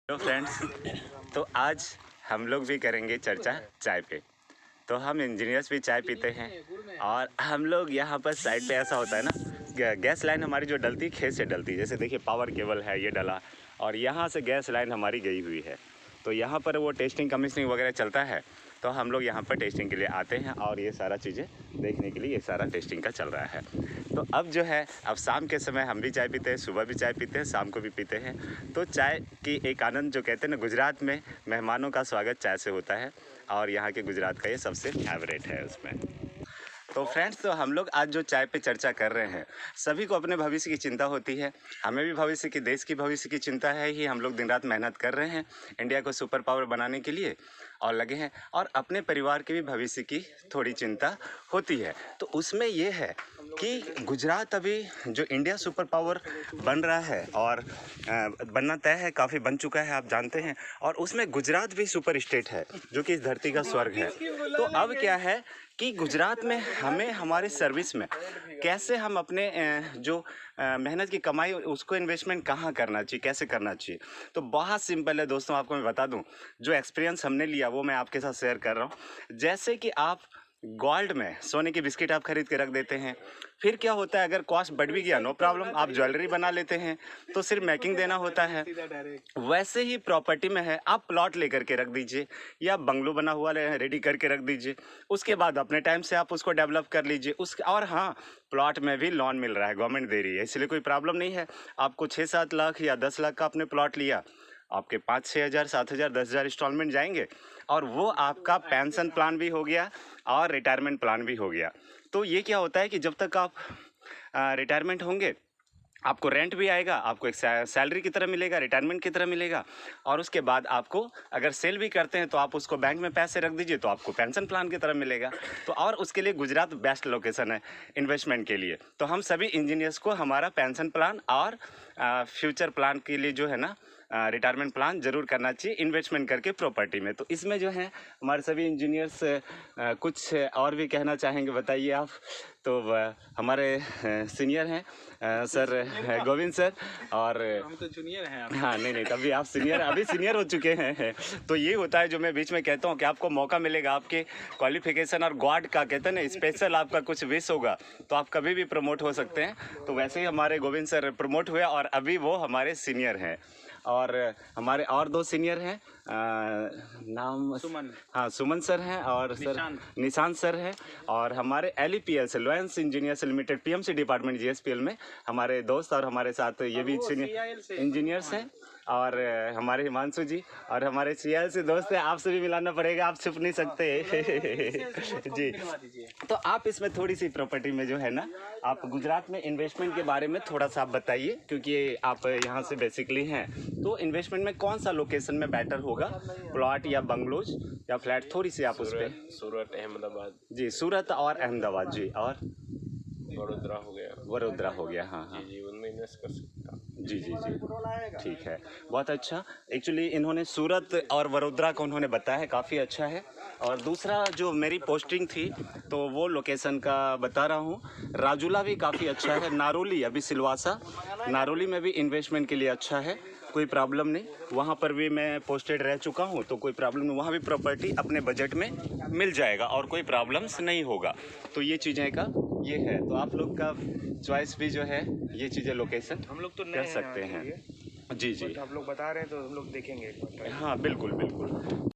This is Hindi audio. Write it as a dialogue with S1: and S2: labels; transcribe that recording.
S1: हेलो फ्रेंड्स, तो आज हम लोग भी करेंगे चर्चा चाय पे। तो हम इंजीनियर्स भी चाय पीते हैं और हम लोग यहाँ पर साइड पे ऐसा होता है ना, गैस लाइन हमारी जो डलती है खेत से डलती है। जैसे देखिए पावर केबल है ये डला और यहाँ से गैस लाइन हमारी गई हुई है। तो यहाँ पर वो टेस्टिंग कमीशनिंग वगैरह चलता है, तो हम लोग यहाँ पर टेस्टिंग के लिए आते हैं और ये सारा चीज़ें देखने के लिए ये सारा टेस्टिंग का चल रहा है। तो अब जो है, अब शाम के समय हम भी चाय पीते हैं, सुबह भी चाय पीते हैं, शाम को भी पीते हैं। तो चाय की एक आनंद जो कहते हैं ना, गुजरात में मेहमानों का स्वागत चाय से होता है और यहाँ के गुजरात का ये सबसे फेवरेट है उसमें। तो फ्रेंड्स, तो हम लोग आज जो चाय पे चर्चा कर रहे हैं, सभी को अपने भविष्य की चिंता होती है। हमें भी भविष्य की, देश की भविष्य की चिंता है ही। हम लोग दिन रात मेहनत कर रहे हैं इंडिया को सुपर पावर बनाने के लिए और लगे हैं, और अपने परिवार के भी भविष्य की थोड़ी चिंता होती है। तो उसमें ये है कि गुजरात अभी जो इंडिया सुपर पावर बन रहा है और बनना तय है, काफ़ी बन चुका है आप जानते हैं, और उसमें गुजरात भी सुपर स्टेट है जो कि इस धरती का स्वर्ग है। तो अब क्या है कि गुजरात में हमें हमारे सर्विस में कैसे हम अपने जो मेहनत की कमाई उसको इन्वेस्टमेंट कहाँ करना चाहिए, कैसे करना चाहिए। तो बहुत सिंपल है दोस्तों, आपको मैं बता दूं, जो एक्सपीरियंस हमने लिया वो मैं आपके साथ शेयर कर रहा हूँ। जैसे कि आप गोल्ड में सोने की बिस्किट आप खरीद के रख देते हैं, फिर क्या होता है, अगर कॉस्ट बढ़ भी गया नो प्रॉब्लम, आप ज्वेलरी बना लेते हैं, तो सिर्फ मेकिंग देना होता है। वैसे ही प्रॉपर्टी में है, आप प्लॉट लेकर के रख दीजिए या बंगलो बना हुआ रेडी करके रख दीजिए, उसके बाद अपने टाइम से आप उसको डेवलप कर लीजिए। और हाँ, प्लॉट में भी लोन मिल रहा है, गवर्नमेंट दे रही है, इसलिए कोई प्रॉब्लम नहीं है। आपको 6-7 लाख या 10 लाख का आपने प्लॉट लिया, आपके 5-6 हज़ार, 7 हज़ार, 10 हज़ार इंस्टॉलमेंट जाएंगे और वो आपका पेंशन प्लान भी हो गया और रिटायरमेंट प्लान भी हो गया। तो ये क्या होता है कि जब तक आप रिटायरमेंट होंगे, आपको रेंट भी आएगा, आपको एक सैलरी की तरह मिलेगा, रिटायरमेंट की तरह मिलेगा, और उसके बाद आपको अगर सेल भी करते हैं तो आप उसको बैंक में पैसे रख दीजिए तो आपको पेंशन प्लान की तरह मिलेगा। तो और उसके लिए गुजरात बेस्ट लोकेशन है इन्वेस्टमेंट के लिए। तो हम सभी इंजीनियर्स को हमारा पेंशन प्लान और फ्यूचर प्लान के लिए जो है ना, रिटायरमेंट प्लान जरूर करना चाहिए इन्वेस्टमेंट करके प्रॉपर्टी में। तो इसमें जो है हमारे सभी इंजीनियर्स कुछ और भी कहना चाहेंगे, बताइए आप। तो हमारे सीनियर हैं सर गोविंद सर, और
S2: हम तो जूनियर हैं।
S1: हाँ नहीं तभी आप सीनियर, अभी सीनियर हो चुके हैं। तो ये होता है जो मैं बीच में कहता हूँ कि आपको मौका मिलेगा, आपके क्वालिफिकेशन और गॉड का कहते हैं ना स्पेशल आपका कुछ विश होगा तो आप कभी भी प्रमोट हो सकते हैं। तो वैसे ही हमारे गोविंद सर प्रमोट हुए और अभी वो हमारे सीनियर हैं। और हमारे और 2 सीनियर हैं, नाम
S2: सुमन।
S1: हाँ, सुमन सर हैं और सर निशांत सर हैं। और हमारे LEPL से, लोयंस engineers limited PMC department GSPL में हमारे दोस्त और हमारे साथ ये भी सीनियर इंजीनियर्स हैं। और हमारे हिमांशु जी और हमारे CIL से दोस्त हैं, आपसे भी मिलाना पड़ेगा, आप छुप नहीं सकते जी। तो आप इसमें थोड़ी सी प्रॉपर्टी में जो है ना, आप गुजरात में इन्वेस्टमेंट के बारे में थोड़ा सा आप बताइए, क्योंकि आप यहाँ से बेसिकली हैं। तो इन्वेस्टमेंट में कौन सा लोकेशन में बेटर होगा, प्लॉट या बंगलोज या फ्लैट, थोड़ी सी आप उस पर।
S2: सूरत, अहमदाबाद
S1: जी, सूरत और अहमदाबाद जी, और
S2: वडोदरा हो गया।
S1: वडोदरा हो गया, हाँ हाँ
S2: जी, उनमें इन्वेस्ट कर सकता हूँ।
S1: जी जी जी, ठीक है, बहुत अच्छा। एक्चुअली इन्होंने सूरत और वडोदरा को उन्होंने बताया है, काफ़ी अच्छा है। और दूसरा जो मेरी पोस्टिंग थी तो वो लोकेशन का बता रहा हूँ, राजूला भी काफ़ी अच्छा है, नारोली अभी सिलवासा, नारोली में भी इन्वेस्टमेंट के लिए अच्छा है, कोई प्रॉब्लम नहीं। वहाँ पर भी मैं पोस्टेड रह चुका हूँ तो कोई प्रॉब्लम नहीं, वहाँ भी प्रॉपर्टी अपने बजट में मिल जाएगा और कोई प्रॉब्लम्स नहीं होगा। तो ये चीज़ें का ये है, तो आप लोग का चॉइस भी जो है ये चीज़ें लोकेशन
S2: हम लोग तो
S1: कर सकते हैं। जी जी,
S2: आप लोग बता रहे हैं तो हम लोग देखेंगे एक बार।
S1: हाँ बिल्कुल बिल्कुल।